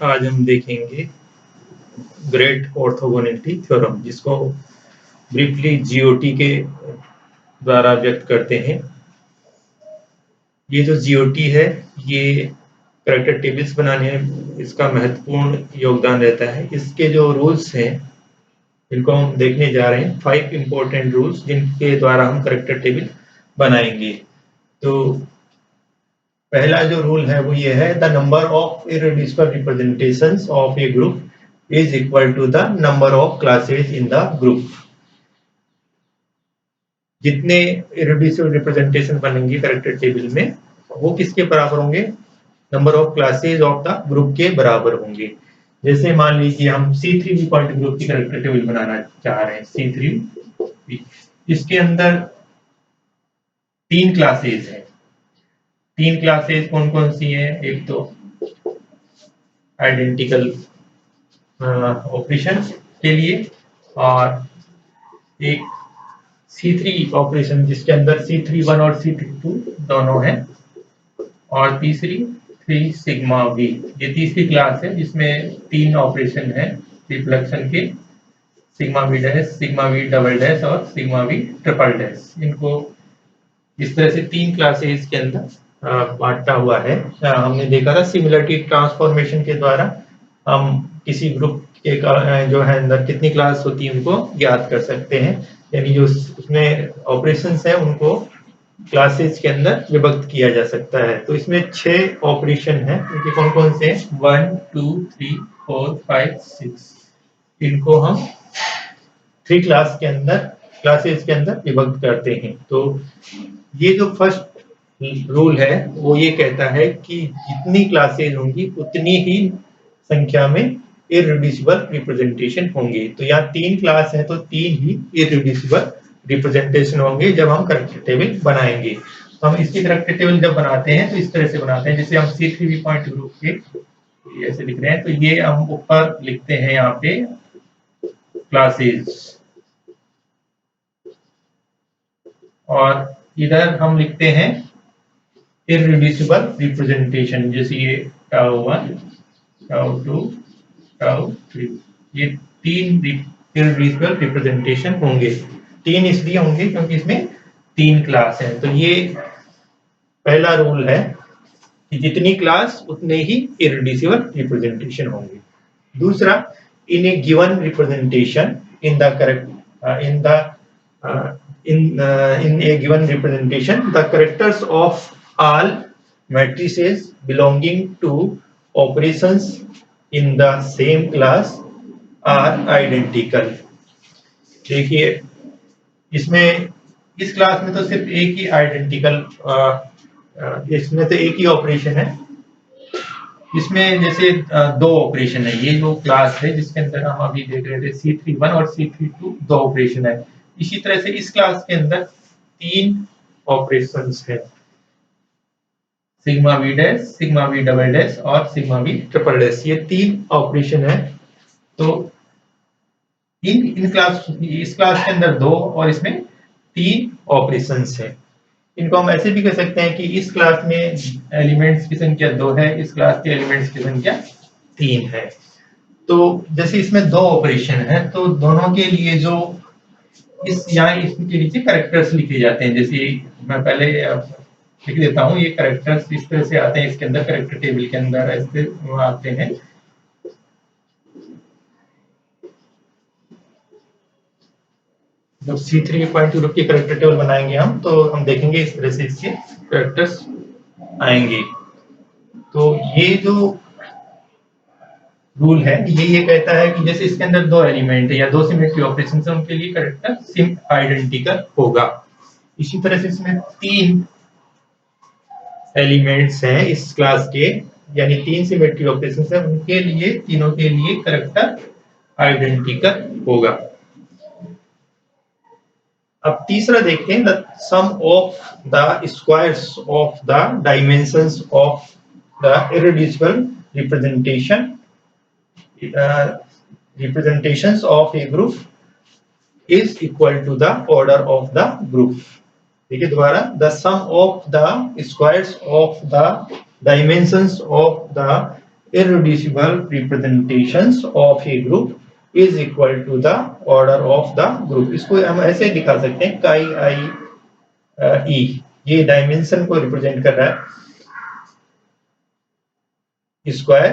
आज हम देखेंगे ग्रेट ऑर्थोगोनैलिटी थ्योरम, जिसको ब्रीफली जीओटी के द्वारा व्यक्त करते हैं। ये जो जीओटी है, ये कैरेक्टर टेबल्स बनाने में इसका महत्वपूर्ण योगदान रहता है। इसके जो रूल्स हैं, इनको हम देखने जा रहे हैं। 5 इंपॉर्टेंट रूल्स जिनके द्वारा हम कैरेक्टर टेबल बनाएंगे। तो पहला जो रूल है वो ये है, the number of irreducible representations of a group is equal to the number of classes in the group. जितने इररेड्यूसिबल रिप्रेजेंटेशन बनेंगे कैरेक्टर टेबल में, वो किसके बराबर होंगे? Number of classes of the group के बराबर होंगे। जैसे मान लीजिए हम C3 पॉइंट ग्रुप की कैरेक्टर टेबल बनाना चाह रहे हैं। C3 इसके अंदर 3 क्लासेस हैं। 3 क्लासेस कौन कौन सी हैं? एक तो आइडेंटिकल ऑपरेशन के लिए, और एक C3 ऑपरेशन जिसके अंदर C31 और C32 दोनों हैं, और तीसरी 3 सिग्मा वी। ये तीसरी क्लास है जिसमें 3 ऑपरेशन है रिफ्लेक्शन के, sigma we dash, sigma we double dash और सिग्मा वी ट्रिपल डैश। इनको इस तरह से 3 क्लासेस के अंदर बांटा हुआ है। हमने देखा था सिमिलरिटी ट्रांसफॉर्मेशन के द्वारा हम किसी ग्रुप के जो है अंदर कितनी क्लास होती है उनको ज्ञात कर सकते हैं। यानी जो उसमें ऑपरेशंस है उनको क्लासेस के अंदर विभक्त किया जा सकता है। तो इसमें 6 ऑपरेशन है, इनके कौन कौन से? 1 2 3 4 5 6। इनको हम 3 क्लासेस के अंदर विभक्त करते हैं। तो ये जो फर्स्ट रूल है वो ये कहता है कि जितनी क्लासेस होंगी उतनी ही संख्या में इररेड्यूसिबल रिप्रेजेंटेशन होंगे। तो यहाँ 3 क्लास है तो 3 ही इररेड्यूसिबल रिप्रेजेंटेशन होंगे जब हम कैरेक्टर टेबल बनाएंगे। तो हम इसकी कैरेक्टर टेबल जब बनाते हैं तो इस तरह से बनाते हैं। जैसे हम C3 पॉइंट ग्रुप के ऐसे लिख रहे हैं, तो ये हम ऊपर लिखते हैं यहाँ पे क्लासेस, और इधर हम लिखते हैं इररेड्यूसिबल रिप्रेजेंटेशन। जैसे ये τ1 τ2 τ3, ये 3 इररेड्यूसिबल रिप्रेजेंटेशन होंगे। 3 इसलिए होंगे क्योंकि इसमें 3 क्लास है। तो ये पहला रूल है कि जितनी क्लास उतने ही इररेड्यूसिबल रिप्रेजेंटेशन होंगे। दूसरा, in a given representation in the character in the in a given representation, the characters of all matrices belonging to operations in the same class are identical। देखिए, इसमें इस क्लास में तो सिर्फ एक ही आइडेंटिकल, इसमें तो एक ही ऑपरेशन है। इसमें जैसे 2 ऑपरेशन है। ये जो क्लास है जिसके अंदर हम अभी देख रहे थे C31 और C32 2 ऑपरेशन है। इसी तरह से इस क्लास के अंदर 3 ऑपरेशंस है, sigma we dash, sigma we double dash और सिग्मा वी ट्रिपल डैश। ये 3 ऑपरेशन है। तो इस क्लास के अंदर 2 और इसमें 3 ऑपरेशंस है। इनको हम ऐसे भी कह सकते हैं कि इस क्लास में एलिमेंट्स की संख्या 2 है, इस क्लास के एलिमेंट्स की संख्या 3 है। तो जैसे इसमें 2 ऑपरेशन है तो दोनों के लिए जो यहाँ इसके नीचे कैरेक्टर्स लिखे जाते हैं। जैसे मैं पहले लिख देता हूँ, ये कैरेक्टर्स इस तरह से आते हैं इसके अंदर, कैरेक्टर टेबल के अंदर ऐसे आते हैं। जब C3 पॉइंट ग्रुप की कैरेक्टर टेबल बनाएंगे हम, तो हम देखेंगे इस तरह से इसके कैरेक्टर्स आएंगे। तो ये जो रूल है ये कहता है कि जैसे इसके अंदर 2 एलिमेंट है या 2 सिमेट्री ऑपरेशन है, उनके लिए कैरेक्टर सिम आइडेंटिकल होगा। इसी तरह से इसमें 3 एलिमेंट्स हैं इस क्लास के, यानी 3 सिमेट्री ऑपरेशन है, उनके लिए तीनों के लिए कैरेक्टर आइडेंटिकल होगा। अब तीसरा देखते हैं, the sum of the squares of the dimensions of the irreducible representations of a group is equal to the order of the group। देखिए दोबारा, the sum of the squares of the dimensions of the irreducible representations of a group is equal to the order of the group। इसको हम ऐसे दिखा सकते हैं chi I e, ये dimension को रिप्रेजेंट कर रहा है, स्क्वायर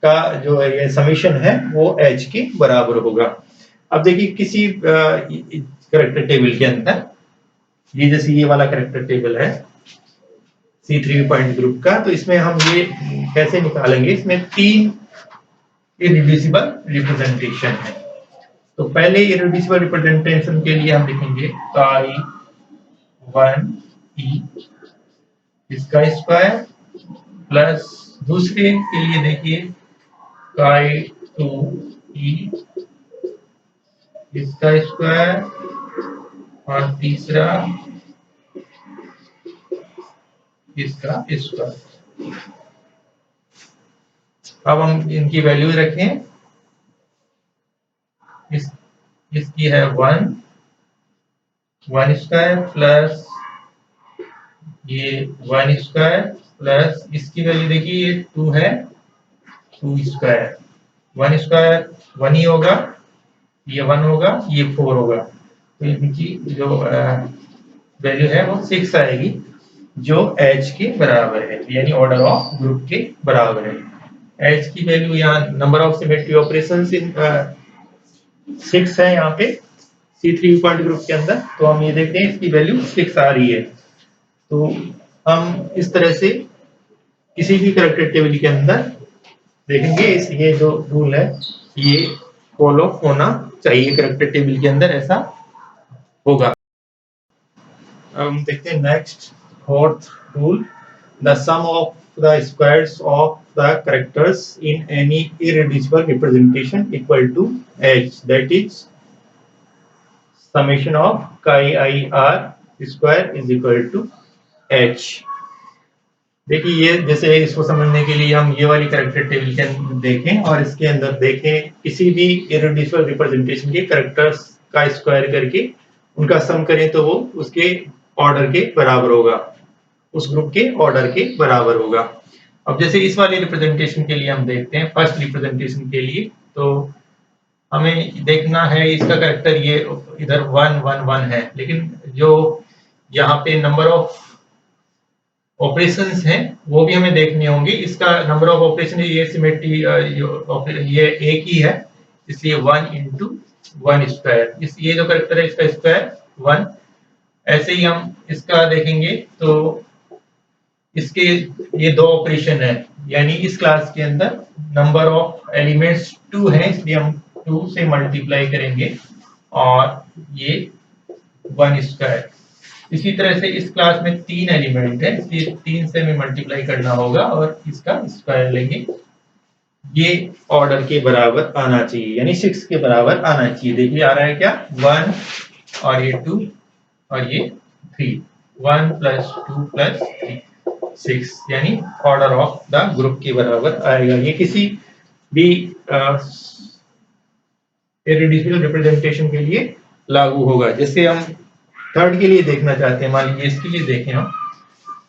का जो ये समीशन है वो h के बराबर होगा। अब देखिए किसी कैरेक्टर टेबल के अंदर ये जैसे ये वाला कैरेक्टर टेबल है C3 पॉइंट ग्रुप का, तो इसमें हम ये कैसे निकालेंगे, इसमें 3 इररिड्यूसिबल रिप्रेजेंटेशन है। तो पहले इररिड्यूसिबल रिप्रेजेंटेशन के लिए हम लिखेंगे chi 1 e इसका स्क्वायर प्लस दूसरे के लिए देखिए chi 2 e इसका स्क्वायर और तीसरा इसका स्क्वायर। अब हम इनकी वैल्यू रखें, इसकी है 1 स्क्वायर प्लस ये 1 स्क्वायर प्लस इसकी वैल्यू देखिए ये 2 है 2 स्क्वायर। 1 स्क्वायर 1 ही होगा, ये 1 होगा, ये 4 होगा, तो इनकी जो वैल्यू है वो 6 आएगी जो h के बराबर है, यानी ऑर्डर ऑफ ग्रुप के बराबर है। h की वैल्यू यहाँ number of symmetry operations in 6 है यहाँ पे C3 पॉइंट ग्रुप के अंदर, तो हम ये देखते हैं इसकी वैल्यू 6 आ रही है। तो हम इस तरह से किसी भी कैरेक्टर टेबल के अंदर देखेंगे, ये जो रूल है ये फॉलो होना चाहिए, कैरेक्टर टेबल के अंदर ऐसा होगा। अब हम देखते हैं next fourth rule, the sum of the squares of the characters in any irreducible representation equal to h, that is summation of chi I r square is equal to h। देखिए ये जैसे इसको समझने के लिए हम ये वाली कैरेक्टर टेबल के अंदर देखें और इसके अंदर देखें किसी भी इररिड्यूसिबल रिप्रेजेंटेशन के कैरेक्टर्स का स्क्वायर करके उनका सम करें तो वो उसके ऑर्डर के बराबर होगा, उस ग्रुप के ऑर्डर के बराबर होगा। अब जैसे इस वाले रिप्रेजेंटेशन के लिए हम देखते हैं, फर्स्ट रिप्रेजेंटेशन के लिए तो हमें देखना है इसका कैरेक्टर ये इधर 1 1 1 है, लेकिन जो यहाँ पे नंबर ऑफ ऑपरेशंस हैं वो भी हमें देखने होंगे। इसका नंबर ऑफ ऑपरेशन ये सिमेट्री ये एक ही है, इसलिए 1 into 1 स्क्वायर, इस ये जो कैरेक्टर है इसका स्क्वायर 1। ऐसे ही हम इसका देखेंगे तो इसके ये 2 ऑपरेशन है, यानी इस क्लास के अंदर नंबर ऑफ एलिमेंट्स 2 है, इसलिए हम 2 से मल्टीप्लाई करेंगे और ये 1 स्क्वायर। इसी तरह से इस क्लास में 3 एलिमेंट है, इसलिए 3 से हमें मल्टीप्लाई करना होगा और इसका स्क्वायर लेंगे। ये ऑर्डर के बराबर आना चाहिए, यानी 6 के बराबर आना चाहिए। देखिए आ रहा है क्या, 1 और ये 2 और ये 3, 1 + 2 + 3 6, यानी ऑर्डर ऑफ द ग्रुप के बराबर आएगा। ये किसी भी इररिड्यूसिबल रिप्रेजेंटेशन के लिए लागू होगा। जैसे हम थर्ड के लिए देखना चाहते हैं, मान लीजिए इसके लिए देखें हम,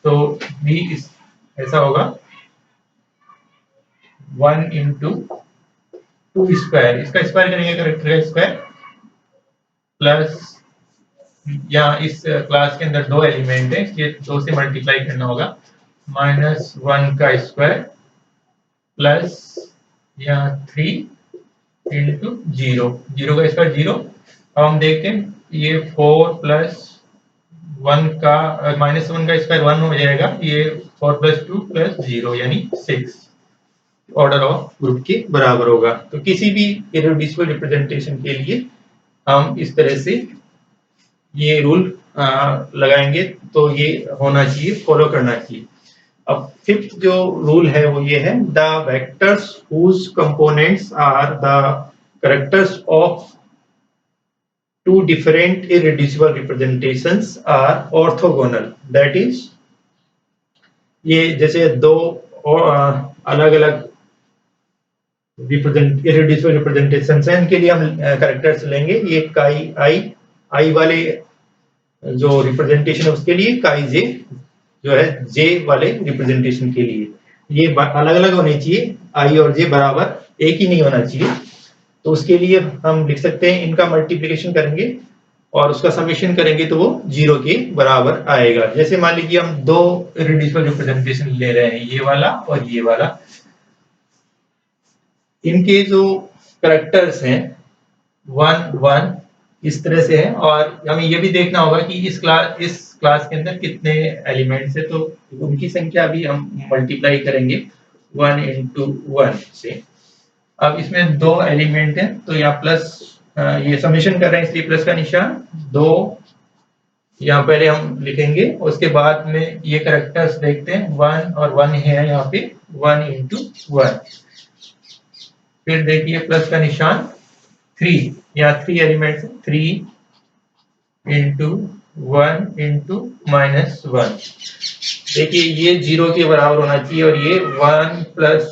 तो भी ऐसा होगा 1 into 2 स्क्वायर, इसका स्क्वायर करेंगे कैरेक्टर का स्क्वायर प्लस यहाँ इस क्लास के अंदर 2 एलिमेंट है, ये 2 से मल्टीप्लाई करना होगा, -1 का स्क्वायर प्लस यहाँ 3 into 0, 0 का स्क्वायर 0। अब हम देखते हैं ये 4 + 1 का -1 का स्क्वायर 1 हो जाएगा, ये 4 + 2 + 0 यानी 6 ऑर्डर ऑफ ग्रुप के बराबर होगा। तो किसी भी इररिड्यूसिबल रिप्रेजेंटेशन के लिए हम इस तरह से ये रूल लगाएंगे तो ये होना चाहिए, फॉलो करना चाहिए। अब फिफ्थ जो रूल है वो ये है, the vectors whose components are the characters of 2 different irreducible representations are orthogonal, that is ये जैसे 2 अलग अलग इररिड्यूसिबल रिप्रेजेंटेशंस हैं, इनके लिए हम कैरेक्टर्स लेंगे। ये chi I वाले जो रिप्रेजेंटेशन है उसके लिए, chi j जो है j वाले रिप्रेजेंटेशन के लिए। ये अलग अलग होने चाहिए, आई और जे बराबर एक ही नहीं होना चाहिए। तो उसके लिए हम लिख सकते हैं इनका मल्टीप्लिकेशन करेंगे और उसका समेशन करेंगे तो वो 0 के बराबर आएगा। जैसे मान लीजिए हम दो इररेड्यूसिबल रिप्रेजेंटेशन ले रहे हैं, ये वाला और ये वाला। इनके जो करेक्टर्स हैं 1 1 इस तरह से है, और हमें ये भी देखना होगा कि इस क्लास के अंदर कितने एलिमेंट्स है, तो उनकी संख्या भी हम मल्टीप्लाई करेंगे 1 into 1 से। अब इसमें दो एलिमेंट है तो यहाँ प्लस, ये समेशन कर रहे हैं इसलिए प्लस का निशान, दो यहाँ पहले हम लिखेंगे, उसके बाद में ये करेक्टर्स देखते हैं 1 और 1 है यहाँ पे 1 into 1। फिर देखिए प्लस का निशान 3, यहाँ 3 एलिमेंट्स 3 into 1 into -1। देखिए ये 0 के बराबर होना चाहिए और ये 1 +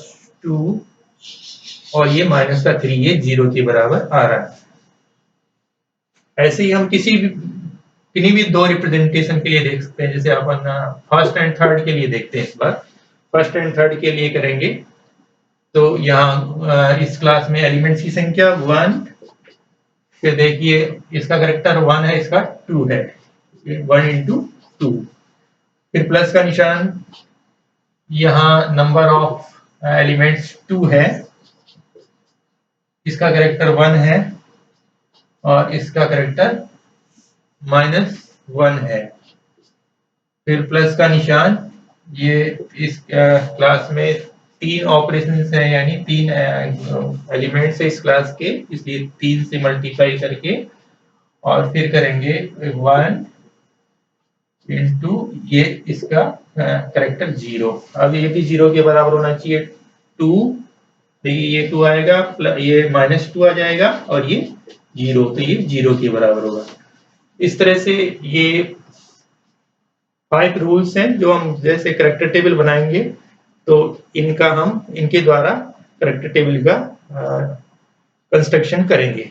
2 और ये -3, ये 0 के बराबर आ रहा है। ऐसे ही हम किन्हीं भी दो रिप्रेजेंटेशन के लिए देख सकते हैं। जैसे अपन फर्स्ट एंड थर्ड के लिए देखते हैं। इस बार फर्स्ट एंड थर्ड के लिए करेंगे तो यहाँ इस क्लास में एलिमेंट्स की संख्या 1, फिर देखिए इसका करेक्टर 1 है, इसका 2 है, 1 into 2। फिर प्लस का निशान, यहाँ नंबर ऑफ एलिमेंट्स 2 है, इसका करेक्टर 1 है और इसका करेक्टर -1 है। फिर प्लस का निशान, ये इस क्लास में 3 ऑपरेशंस हैं, यानी 3 एलिमेंट्स है इस क्लास के, इसलिए 3 से मल्टीप्लाई करके और फिर करेंगे 1 into ये इसका करेक्टर 0। अब ये भी 0 के बराबर होना चाहिए। 2, देखिए ये 2 आएगा, ये -2 आ जाएगा और ये 0, तो ये 0 के बराबर होगा। इस तरह से ये 5 रूल्स हैं जो हम जैसे करेक्टर टेबल बनाएंगे तो इनके द्वारा करेक्टर टेबल का कंस्ट्रक्शन करेंगे।